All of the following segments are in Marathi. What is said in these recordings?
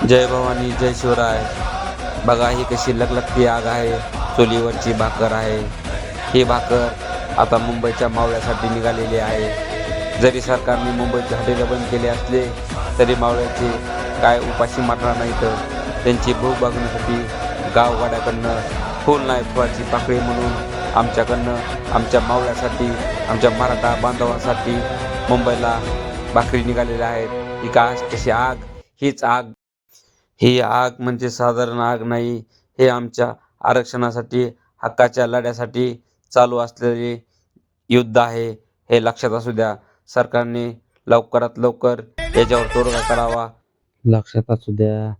जय भवानी जय शिवराय. बघा ही कशी लखलखती आग आहे. चुलीवरची भाकर आहे. ही भाकर आता मुंबईच्या मावळ्यासाठी निघालेली आहे. जरी सरकारने मुंबईचे हॉटेलं बंद केले असले तरी मावळ्याचे काय उपाशी मारणार नाहीत. त्यांची भूक भागवण्यासाठी गावगाड्याकडनं फुल नाही फुलाची पाकळी म्हणून आमच्याकडनं आमच्या मावळ्यासाठी आमच्या मराठा बांधवांसाठी मुंबईला भाकरी निघालेल्या आहेत. ही का कशी आग, हीच आग. ही आग म्हणजे साधारण आग नाही. हे आमच्या आरक्षणासाठी हक्काच्या लढ्यासाठी चालू असलेले युद्ध आहे. हे लक्षात असू द्या. सरकारने लवकरात लवकर याच्यावर तोडगा काढावा. लक्षात असू द्या.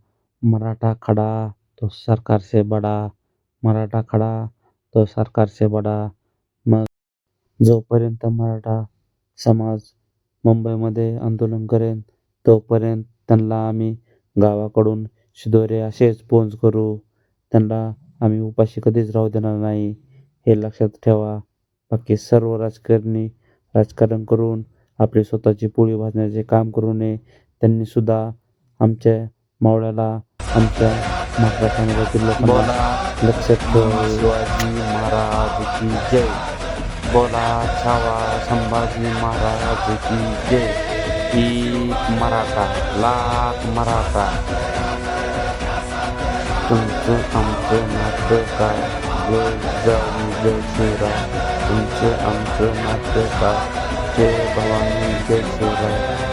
मराठा खडा तो सरकार से बडा. मराठा खडा तो सरकार से बडा. मग जोपर्यंत मराठा समाज मुंबईमध्ये आंदोलन करेन तोपर्यंत त्यांना आम्ही गावाकडून शिदोरे असेच पोंच करू. त्यांना आम्ही उपाशी कधीच राहू देणार नाही. हे लक्षात ठेवा. बाकी सर्व राजकारणी राजकारण करून आपली स्वतःची पोळी भाजण्याचे काम करू नये. त्यांनीसुद्धा आमच्या मावळ्याला आमच्या मराठा समाजातील लोकांना बोला लक्षात ठेवावे. शिवाजी महाराज की जय. बोला छावा संभाजी महाराज की जय. एक मराठा लाख मराठा. तुमचं आमचं नातं काय. जय जाऊ जय शिवराय. तुमचं आमचं नातं काय. जय भवानी जय शिवराय.